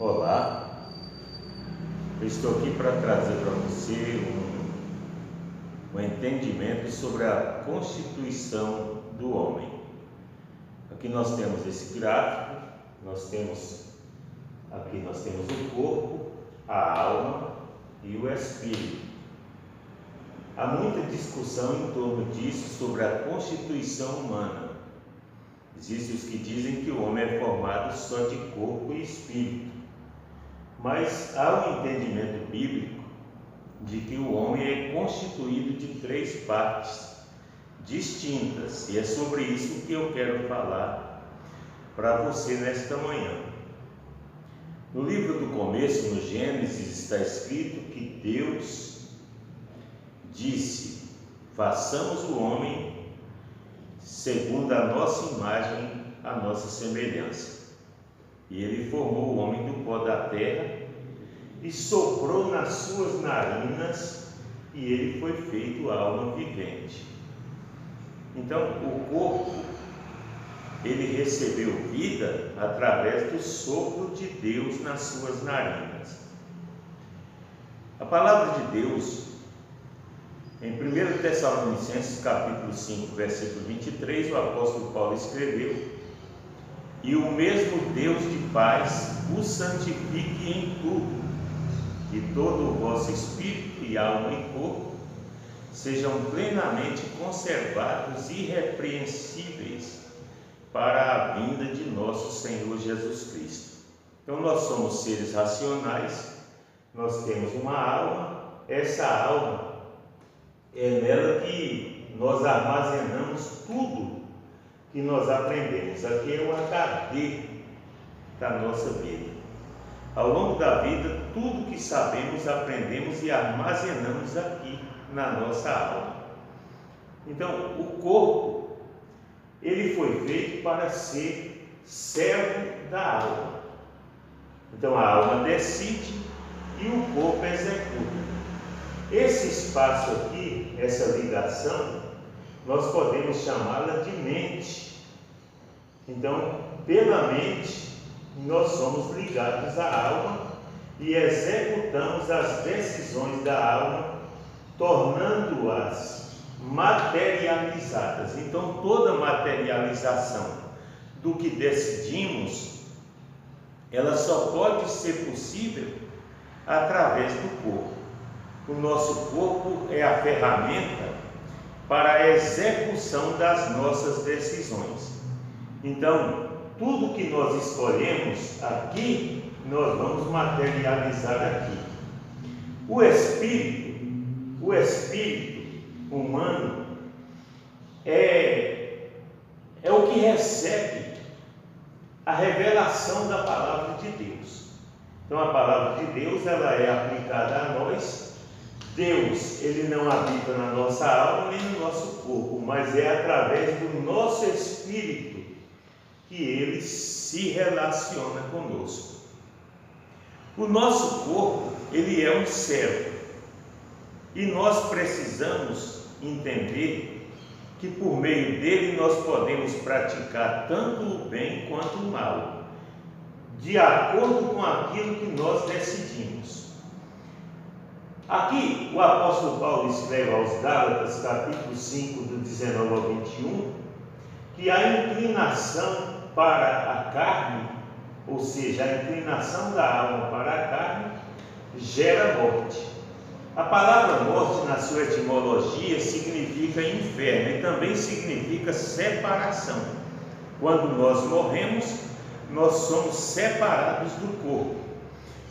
Olá, eu estou aqui para trazer para você um entendimento sobre a constituição do homem. Aqui nós temos esse gráfico, nós temos o corpo, a alma e o espírito. Há muita discussão em torno disso sobre a constituição humana. Existem os que dizem que o homem é formado só de corpo e espírito. Mas há um entendimento bíblico de que o homem é constituído de 3 partes distintas, e é sobre isso que eu quero falar para você nesta manhã. No livro do começo, no Gênesis, está escrito que Deus disse: façamos o homem segundo a nossa imagem, a nossa semelhança. E ele formou o homem do pó da terra e soprou nas suas narinas, e ele foi feito alma vivente. Então, o corpo, ele recebeu vida através do sopro de Deus nas suas narinas. A palavra de Deus, em 1 Tessalonicenses capítulo 5, versículo 23, o apóstolo Paulo escreveu: e o mesmo Deus de paz o santifique em tudo, e todo o vosso espírito e alma e corpo sejam plenamente conservados e irrepreensíveis para a vinda de nosso Senhor Jesus Cristo. Então nós somos seres racionais, nós temos uma alma, essa alma é nela que nós armazenamos tudo que nós aprendemos. Aqui é um HD da nossa vida. Ao longo da vida, tudo que sabemos, aprendemos e armazenamos aqui na nossa alma. Então, o corpo, ele foi feito para ser servo da alma. Então, a alma decide e o corpo executa. Esse espaço aqui, essa ligação, nós podemos chamá-la de mente. Então, pela mente, nós somos ligados à alma e executamos as decisões da alma, tornando-as materializadas. Então, toda materialização do que decidimos, ela só pode ser possível através do corpo. O nosso corpo é a ferramenta para a execução das nossas decisões. Então, tudo que nós escolhemos aqui, nós vamos materializar aqui. O espírito humano é o que recebe a revelação da palavra de Deus. Então, a palavra de Deus, ela é aplicada a nós. Deus, ele não habita na nossa alma nem no nosso corpo, mas é através do nosso espírito que ele se relaciona conosco. O nosso corpo, ele é um servo, e nós precisamos entender que por meio dele nós podemos praticar tanto o bem quanto o mal, de acordo com aquilo que nós decidimos. Aqui o apóstolo Paulo escreve aos Gálatas, capítulo 5, do 19 ao 21, que a inclinação para a carne, ou seja, a inclinação da alma para a carne, gera morte. A palavra morte, na sua etimologia, significa inferno e também significa separação. Quando nós morremos, nós somos separados do corpo.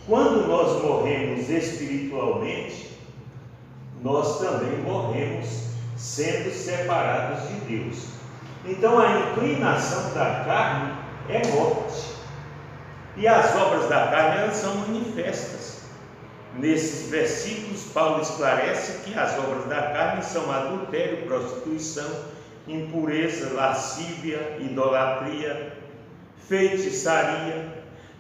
Quando nós morremos espiritualmente, nós também morremos sendo separados de Deus. Então a inclinação da carne é morte. E as obras da carne, elas são manifestas. Nesses versículos, Paulo esclarece que as obras da carne são adultério, prostituição, impureza, lascívia, idolatria, feitiçaria,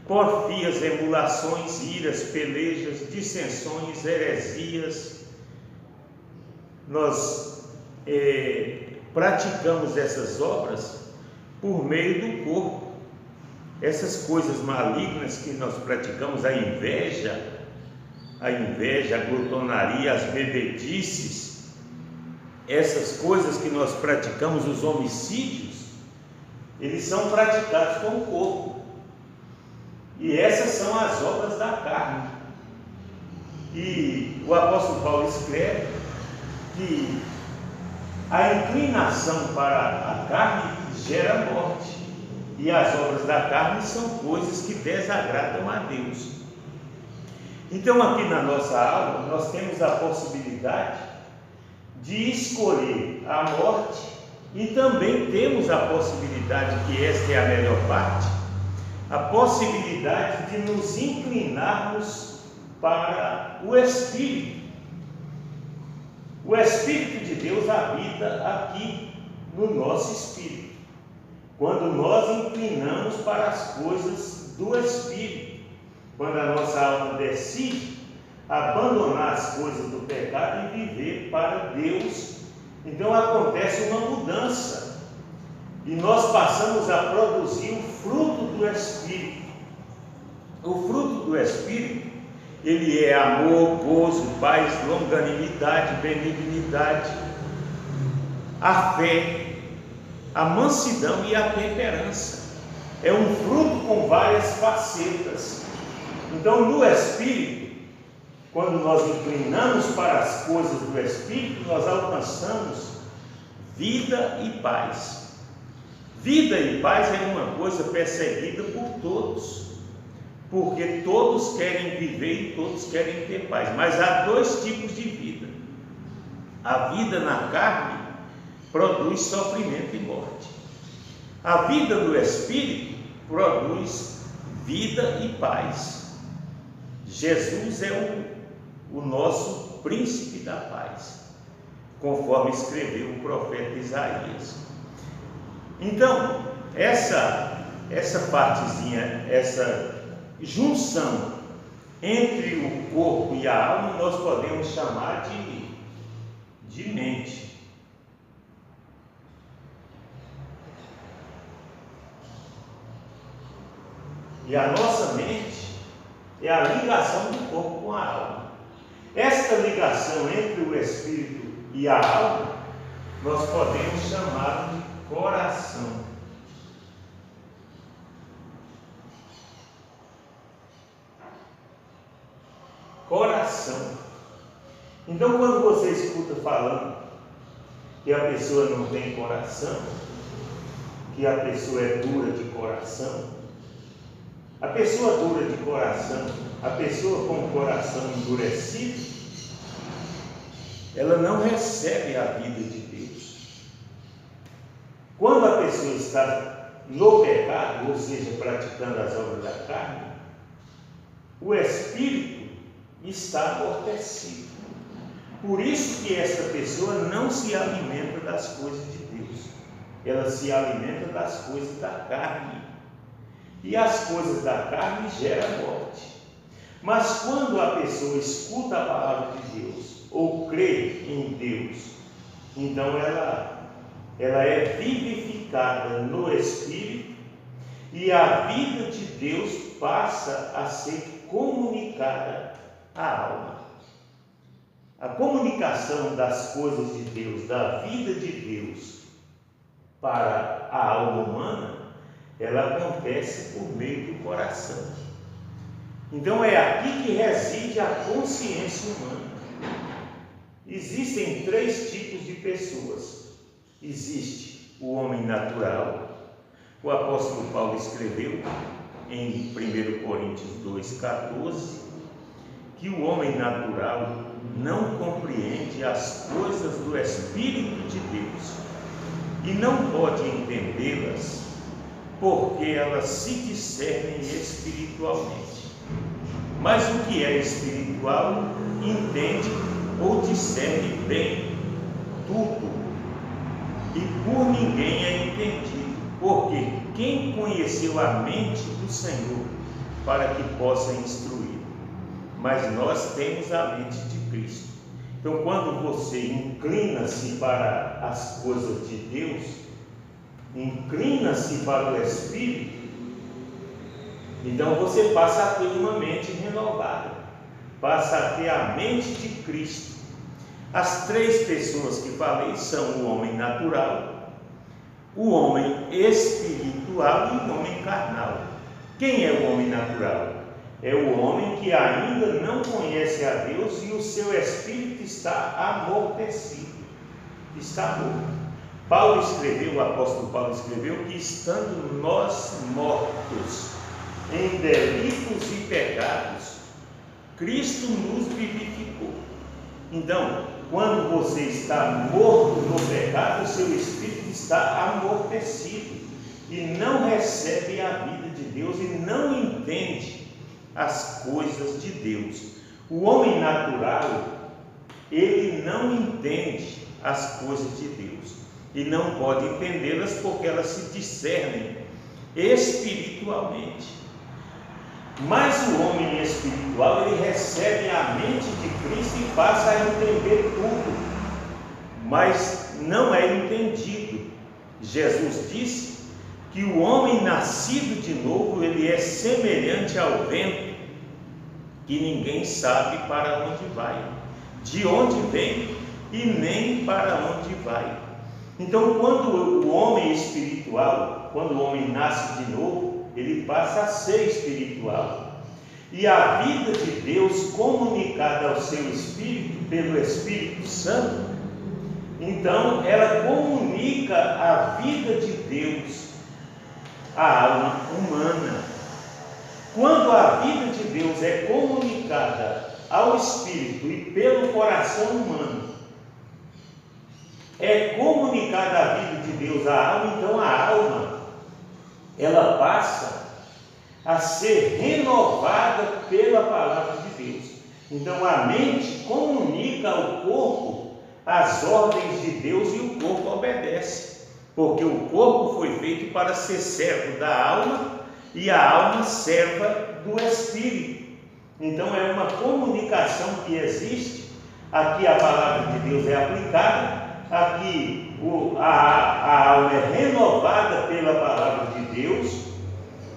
porfias, emulações, iras, pelejas, dissensões, heresias. Nós praticamos essas obras por meio do corpo. essas coisas malignas que nós praticamos, a inveja, a glutonaria, as bebedices, essas coisas que nós praticamos, os homicídios, eles são praticados com o corpo. E essas são as obras da carne. E o apóstolo Paulo escreve que a inclinação para a carne gera morte. E as obras da carne são coisas que desagradam a Deus. Então, aqui na nossa aula, nós temos a possibilidade de escolher a morte e também temos a possibilidade, que esta é a melhor parte, a possibilidade de nos inclinarmos para o Espírito. O Espírito de Deus habita aqui no nosso espírito. Quando nós inclinamos para as coisas do Espírito, quando a nossa alma decide abandonar as coisas do pecado e viver para Deus, então acontece uma mudança e nós passamos a produzir o fruto do Espírito. O fruto do Espírito, ele é amor, gozo, paz, longanimidade, benignidade, a fé, a mansidão e a temperança. É um fruto com várias facetas. Então, no Espírito, quando nós inclinamos para as coisas do Espírito, nós alcançamos vida e paz. Vida e paz é uma coisa perseguida por todos, porque todos querem viver e todos querem ter paz. Mas há dois tipos de vida. A vida na carne produz sofrimento e morte. A vida do Espírito produz vida e paz. Jesus é o nosso príncipe da paz, conforme escreveu o profeta Isaías. Então, essa partezinha, essa junção entre o corpo e a alma, nós podemos chamar de mente. E a nossa mente é a ligação do corpo com a alma. Esta ligação entre o espírito e a alma, nós podemos chamar de coração. Coração. Então, quando você escuta falando que a pessoa não tem coração, que a pessoa é dura de coração, a pessoa dura de coração, a pessoa com o coração endurecido, ela não recebe a vida de Deus. Quando a pessoa está no pecado, ou seja, praticando as obras da carne, o espírito está amortecido. Por isso que essa pessoa não se alimenta das coisas de Deus, ela se alimenta das coisas da carne. E as coisas da carne geram morte. Mas quando a pessoa escuta a palavra de Deus, ou crê em Deus, então ela é vivificada no Espírito, e a vida de Deus passa a ser comunicada à alma. A comunicação das coisas de Deus, da vida de Deus para a alma humana, ela acontece por meio do coração. Então é aqui que reside a consciência humana. Existem três tipos de pessoas. Existe o homem natural. O apóstolo Paulo escreveu em 1 Coríntios 2,14 que o homem natural não compreende as coisas do Espírito de Deus e não pode entendê-las, porque elas se discernem espiritualmente. Mas o que é espiritual entende ou discerne bem tudo, e por ninguém é entendido, porque quem conheceu a mente do Senhor para que possa instruir? Mas nós temos a mente de Cristo. Então, quando você inclina-se para as coisas de Deus, inclina-se para o Espírito, Então você passa a ter uma mente renovada, passa a ter a mente de Cristo. As três pessoas que falei são o homem natural, o homem espiritual e o homem carnal. Quem é o homem natural? É o homem que ainda não conhece a Deus e o seu espírito está amortecido, está morto. O apóstolo Paulo escreveu que estando nós mortos em delitos e pecados, Cristo nos vivificou. Então, quando você está morto no pecado, o seu espírito está amortecido e não recebe a vida de Deus e não entende as coisas de Deus. O homem natural, ele não entende as coisas de Deus e não pode entendê-las porque elas se discernem espiritualmente. Mas o homem espiritual, ele recebe a mente de Cristo e passa a entender tudo, mas não é entendido. Jesus disse que o homem nascido de novo, ele é semelhante ao vento, que ninguém sabe para onde vai, de onde vem e nem para onde vai. Então, quando o homem espiritual, quando o homem nasce de novo, ele passa a ser espiritual. E a vida de Deus comunicada ao seu espírito pelo Espírito Santo, então ela comunica a vida de Deus à alma humana. Quando a vida de Deus é comunicada ao espírito e pelo coração humano, é comunicada a vida de Deus à alma, então a alma, ela passa a ser renovada pela palavra de Deus. Então a mente comunica ao corpo as ordens de Deus e o corpo obedece, porque o corpo foi feito para ser servo da alma e a alma serva do espírito. Então é uma comunicação que existe. Aqui a palavra de Deus é aplicada, aqui a alma é renovada pela palavra de Deus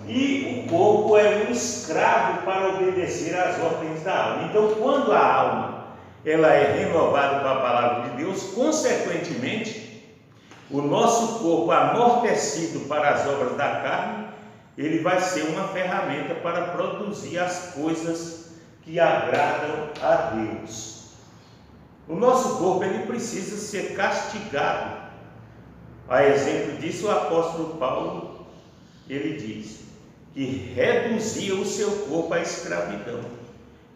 e o corpo é um escravo para obedecer às ordens da alma. Então, quando a alma ela é renovada com a palavra de Deus, consequentemente, o nosso corpo amortecido para as obras da carne, ele vai ser uma ferramenta para produzir as coisas que agradam a Deus. O nosso corpo, ele precisa ser castigado. A exemplo disso, o apóstolo Paulo, ele diz que reduzia o seu corpo à escravidão.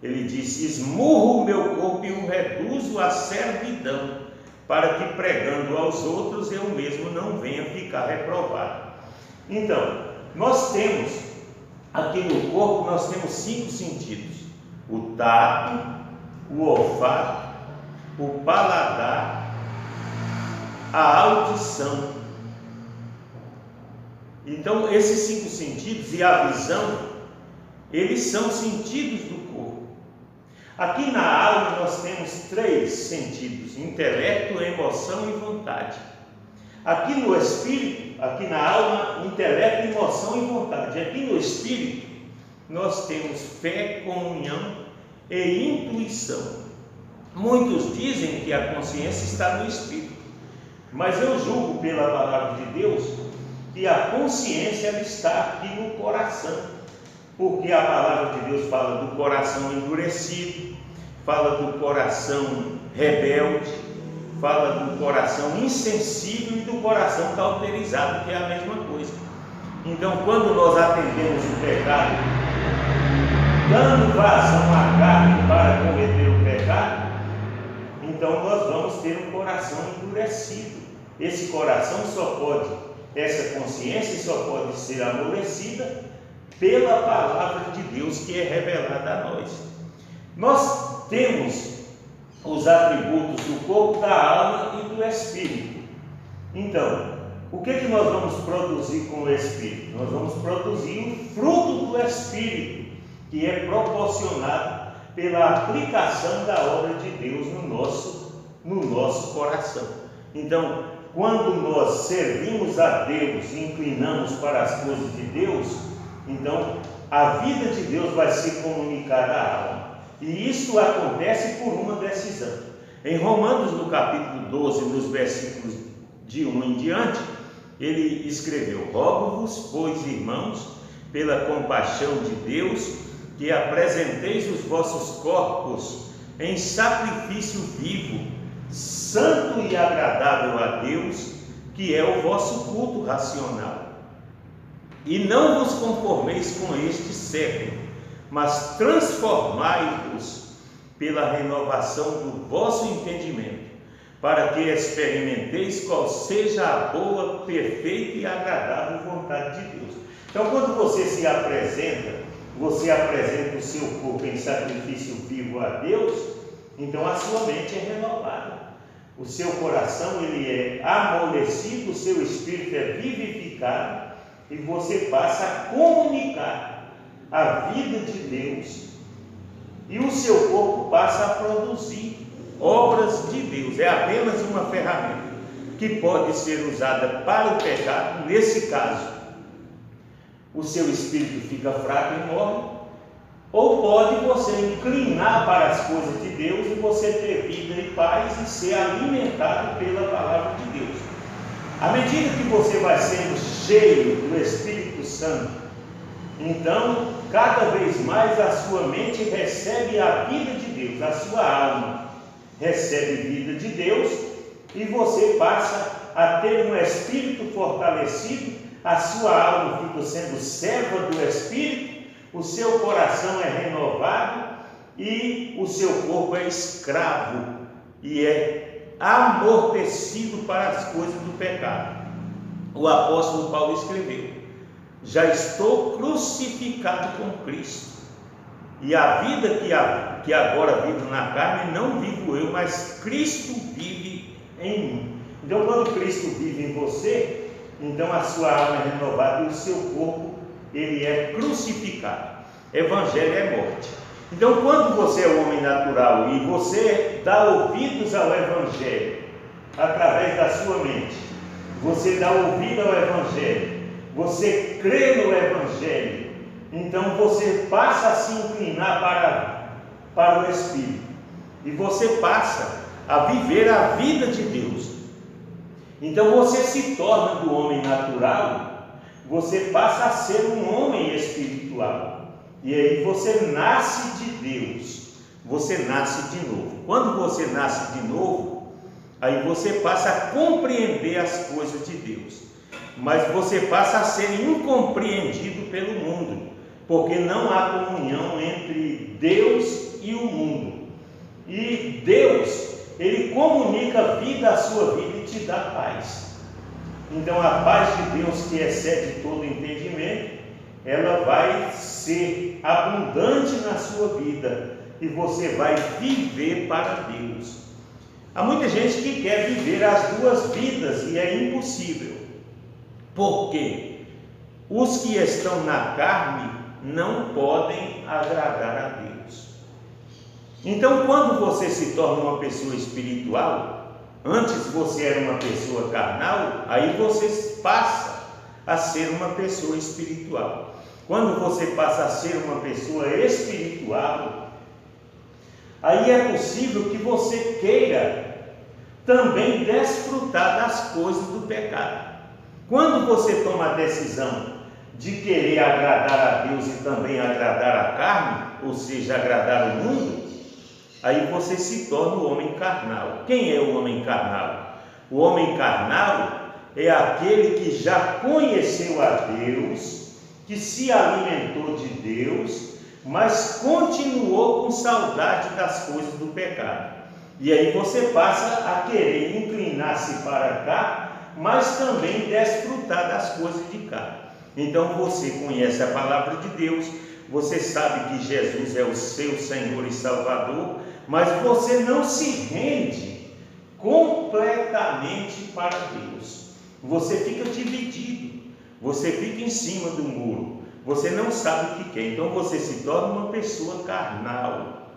Ele disse: esmurro o meu corpo e o reduzo à servidão, para que pregando aos outros eu mesmo não venha ficar reprovado. Então, nós temos aqui no corpo, nós temos 5 sentidos: o tato, o olfato, o paladar, a audição. Então, esses 5 sentidos e a visão, eles são sentidos do corpo. Aqui na alma nós temos 3 sentidos: intelecto, emoção e vontade. Aqui no espírito, aqui na alma, intelecto, emoção e vontade. Aqui no espírito, nós temos fé, comunhão e intuição. Muitos dizem que a consciência está no espírito, mas eu julgo pela palavra de Deus que a consciência está aqui no coração, porque a palavra de Deus fala do coração endurecido, fala do coração rebelde, fala do coração insensível e do coração cauterizado, que é a mesma coisa. Então, quando nós atendemos o pecado, dando vazão à carne para cometer o pecado, então nós vamos ter um coração endurecido. Esse coração essa consciência só pode ser amolecida pela palavra de Deus que é revelada a nós. Nós temos os atributos do corpo, da alma e do espírito. Então, o que nós vamos produzir com o espírito? Nós vamos produzir o fruto do espírito, que é proporcionado pela aplicação da obra de Deus no nosso coração. Então, quando nós servimos a Deus e inclinamos para as coisas de Deus, então a vida de Deus vai ser comunicada à alma. E isso acontece por uma decisão. Em Romanos, no capítulo 12, nos versículos de 1 em diante, ele escreveu: rogo-vos, pois, irmãos, pela compaixão de Deus, que apresenteis os vossos corpos em sacrifício vivo, santo e agradável a Deus, que é o vosso culto racional. E não vos conformeis com este século, mas transformai-vos pela renovação do vosso entendimento, para que experimenteis qual seja a boa, perfeita e agradável vontade de Deus. Então, quando você se apresenta, você apresenta o seu corpo em sacrifício vivo a Deus, então a sua mente é renovada. O seu coração ele é amolecido, o seu espírito é vivificado, e você passa a comunicar a vida de Deus, e o seu corpo passa a produzir obras de Deus. É apenas uma ferramenta que pode ser usada para o pecado. Nesse caso, o seu espírito fica fraco e morre, ou pode você inclinar para as coisas de Deus e você ter vida e paz e ser alimentado pela palavra de Deus. À medida que você vai sendo cheio do Espírito Santo, então cada vez mais a sua mente recebe a vida de Deus, a sua alma recebe vida de Deus, e você passa a ter um espírito fortalecido, a sua alma fica sendo serva do Espírito, o seu coração é renovado e o seu corpo é escravo e é amortecido para as coisas do pecado. O apóstolo Paulo escreveu: já estou crucificado com Cristo, e a vida que agora vivo na carne, não vivo eu, mas Cristo vive em mim. Então, quando Cristo vive em você, então a sua alma é renovada e o seu corpo ele é crucificado. Evangelho é morte. Então, quando você é um homem natural e você dá ouvidos ao Evangelho através da sua mente, você dá ouvido ao Evangelho, você crê no Evangelho, então você passa a se inclinar para o Espírito, e você passa a viver a vida de Deus. Então você se torna do homem natural, você passa a ser um homem espiritual. E aí você nasce de Deus, você nasce de novo. Quando você nasce de novo, aí você passa a compreender as coisas de Deus. Mas você passa a ser incompreendido pelo mundo, porque não há comunhão entre Deus e o mundo. E Deus, Ele comunica a vida à sua vida e te dá paz. Então a paz de Deus, que excede todo entendimento, ela vai ser abundante na sua vida e você vai viver para Deus. Há muita gente que quer viver as duas vidas e é impossível. Por quê? Os que estão na carne não podem agradar a Deus. Então, quando você se torna uma pessoa espiritual, antes você era uma pessoa carnal, aí você passa a ser uma pessoa espiritual. Quando você passa a ser uma pessoa espiritual, aí é possível que você queira também desfrutar das coisas do pecado. Quando você toma a decisão de querer agradar a Deus e também agradar a carne, ou seja, agradar o mundo, aí você se torna o homem carnal. Quem é o homem carnal? O homem carnal é aquele que já conheceu a Deus, que se alimentou de Deus, mas continuou com saudade das coisas do pecado. E aí você passa a querer inclinar-se para cá, mas também desfrutar das coisas de cá. Então você conhece a palavra de Deus, você sabe que Jesus é o seu Senhor e Salvador, mas você não se rende completamente para Deus. Você fica dividido, você fica em cima do muro, você não sabe o que quer, então você se torna uma pessoa carnal.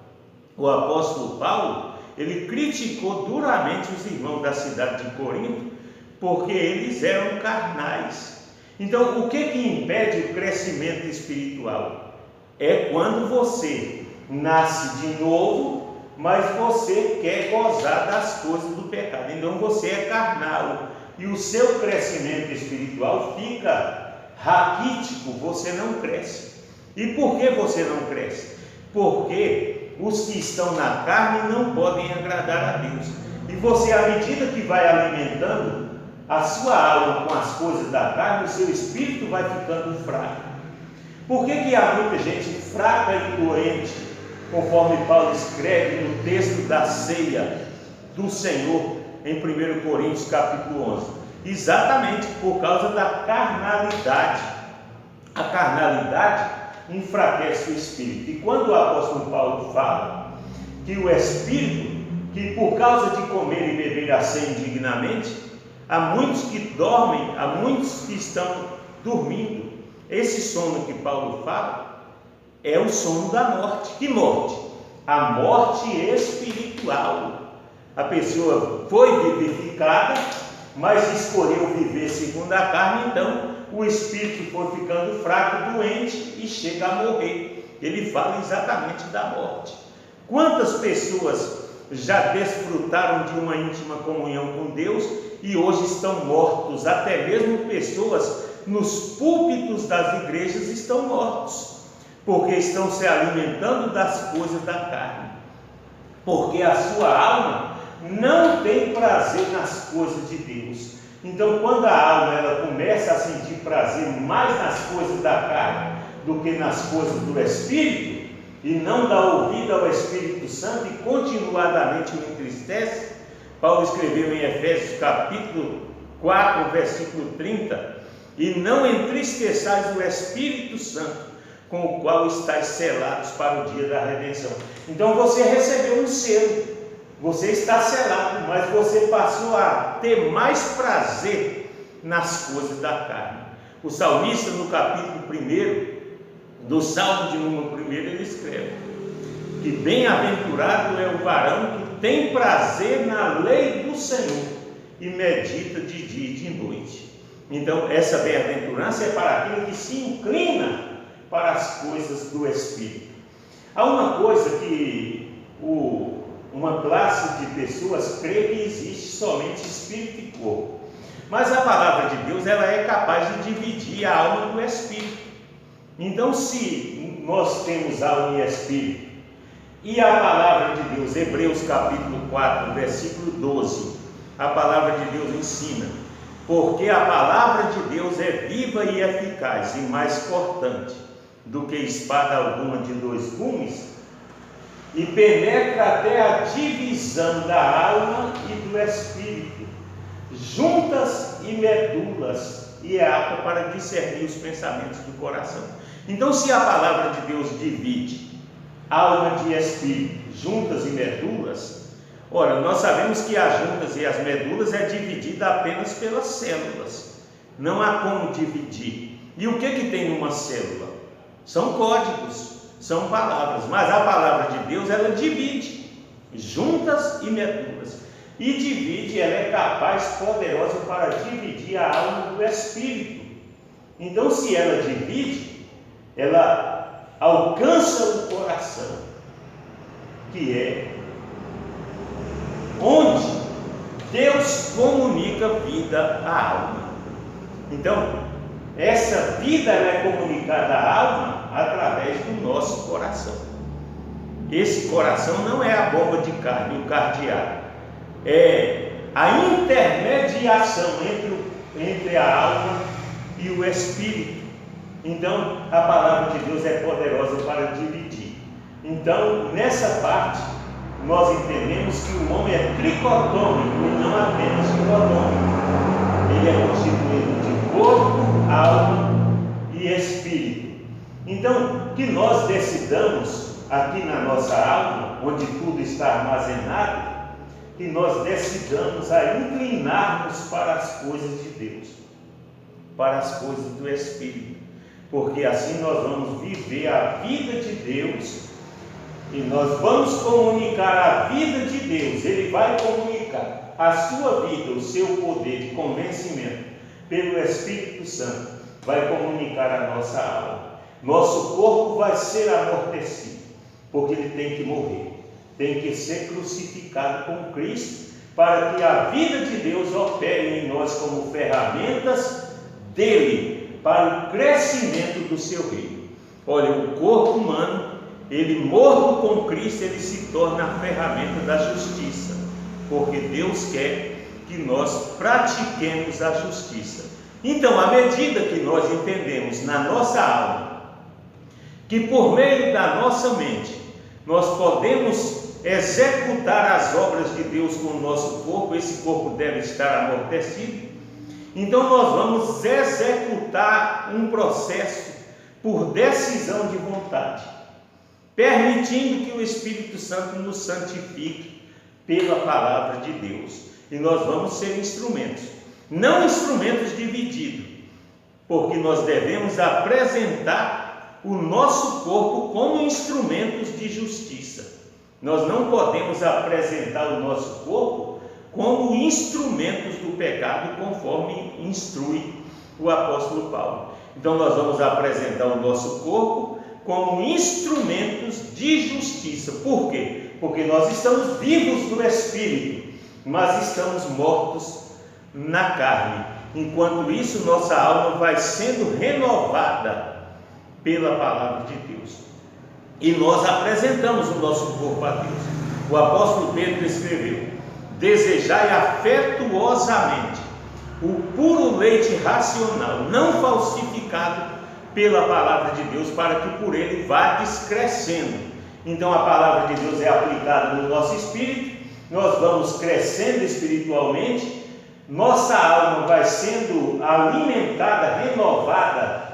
O apóstolo Paulo, ele criticou duramente os irmãos da cidade de Corinto, porque eles eram carnais. Então, o que impede o crescimento espiritual? É quando você nasce de novo, mas você quer gozar das coisas do pecado. Então você é carnal e o seu crescimento espiritual fica raquítico, você não cresce. E por que você não cresce? Porque os que estão na carne não podem agradar a Deus. E você, à medida que vai alimentando a sua alma com as coisas da carne, o seu espírito vai ficando fraco. Por que há muita gente fraca e doente, conforme Paulo escreve no texto da ceia do Senhor, em 1 Coríntios capítulo 11? Exatamente por causa da carnalidade. A carnalidade enfraquece o espírito. E quando o apóstolo Paulo fala que o espírito, que por causa de comer e beber a ceia indignamente, há muitos que dormem, há muitos que estão dormindo. Esse sono que Paulo fala é o sono da morte. Que morte? A morte espiritual. A pessoa foi vivificada, mas escolheu viver segundo a carne, então o espírito foi ficando fraco, doente e chega a morrer. Ele fala exatamente da morte. Quantas pessoas já desfrutaram de uma íntima comunhão com Deus e hoje estão mortos? Até mesmo pessoas nos púlpitos das igrejas estão mortos, porque estão se alimentando das coisas da carne, porque a sua alma não tem prazer nas coisas de Deus. Então, quando a alma ela começa a sentir prazer mais nas coisas da carne do que nas coisas do Espírito, e não dá ouvido ao Espírito Santo e continuadamente o entristece, Paulo escreveu em Efésios capítulo 4, versículo 30, e não entristeçais o Espírito Santo, com o qual estáis selados para o dia da redenção. Então você recebeu um selo, você está selado, mas você passou a ter mais prazer nas coisas da carne. O salmista, no capítulo 1 do Salmo de número 1, ele escreve que bem-aventurado é o varão que tem prazer na lei do Senhor e medita de dia e de noite. Então essa bem-aventurança é para aquele que se inclina para as coisas do Espírito. Há uma coisa que uma classe de pessoas crê que existe somente espírito e corpo, mas a palavra de Deus ela é capaz de dividir a alma do espírito. Então, se nós temos alma e espírito, e a palavra de Deus, Hebreus capítulo 4, versículo 12, a palavra de Deus ensina: porque a palavra de Deus é viva e eficaz e mais cortante do que espada alguma de 2 gumes, e penetra até a divisão da alma e do espírito, juntas e medulas, e é apta para discernir os pensamentos do coração. Então, se a palavra de Deus divide alma de espírito, juntas e medulas, ora, nós sabemos que as juntas e as medulas é dividida apenas pelas células, não há como dividir. E o que tem numa célula? São códigos, são palavras, mas a palavra de Deus ela divide juntas e medulas, e divide, ela é capaz, poderosa para dividir a alma do espírito. Então, se ela divide, ela alcança o coração, que é onde Deus comunica vida à alma. Então, essa vida ela é comunicada à alma através do nosso coração. Esse coração não é a bomba de carne, o cardeal, é a intermediação entre a alma e o espírito. Então, a palavra de Deus é poderosa para dividir. Então, nessa parte, nós entendemos que o homem é tricotômico e não apenas dicotômico. Ele é constituído de corpo, alma e espírito. Então, que nós decidamos aqui na nossa alma, onde tudo está armazenado, que nós decidamos a inclinarmos para as coisas de Deus, para as coisas do Espírito, porque assim nós vamos viver a vida de Deus e nós vamos comunicar a vida de Deus. Ele vai comunicar a sua vida, o seu poder de convencimento pelo Espírito Santo, vai comunicar a nossa alma. Nosso corpo vai ser amortecido, porque ele tem que morrer, tem que ser crucificado com Cristo, para que a vida de Deus opere em nós como ferramentas dele, para o crescimento do seu reino. Olha, o corpo humano, ele morto com Cristo, ele se torna a ferramenta da justiça, porque Deus quer que nós pratiquemos a justiça. Então, à medida que nós entendemos na nossa alma, que por meio da nossa mente, nós podemos executar as obras de Deus com o nosso corpo, esse corpo deve estar amortecido, então nós vamos executar um processo por decisão de vontade, permitindo que o Espírito Santo nos santifique pela palavra de Deus, e nós vamos ser instrumentos, não instrumentos divididos, porque nós devemos apresentar o nosso corpo como instrumentos de justiça. Nós não podemos apresentar o nosso corpo como instrumentos do pecado, conforme instrui o apóstolo Paulo. Então nós vamos apresentar o nosso corpo como instrumentos de justiça. Por quê? Porque nós estamos vivos no Espírito, mas estamos mortos na carne. Enquanto isso, nossa alma vai sendo renovada pela palavra de Deus, e nós apresentamos o nosso corpo a Deus. O apóstolo Pedro escreveu: desejai afetuosamente o puro leite racional, não falsificado pela palavra de Deus, para que por ele vades crescendo. Então a palavra de Deus é aplicada no nosso espírito, nós vamos crescendo espiritualmente, nossa alma vai sendo alimentada, renovada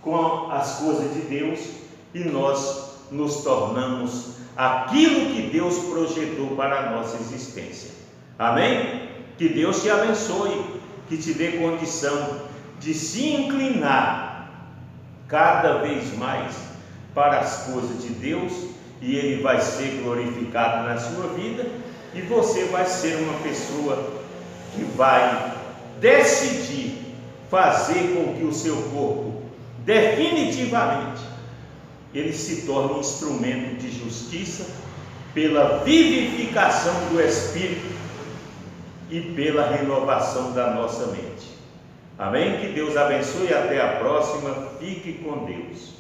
com as coisas de Deus, e nós nos tornamos aquilo que Deus projetou para a nossa existência. Amém? Que Deus te abençoe, que te dê condição de se inclinar cada vez mais para as coisas de Deus, e Ele vai ser glorificado na sua vida, e você vai ser uma pessoa que vai decidir fazer com que o seu corpo definitivamente ele se torne instrumento de justiça pela vivificação do Espírito e pela renovação da nossa mente. Amém? Que Deus abençoe e até a próxima. Fique com Deus.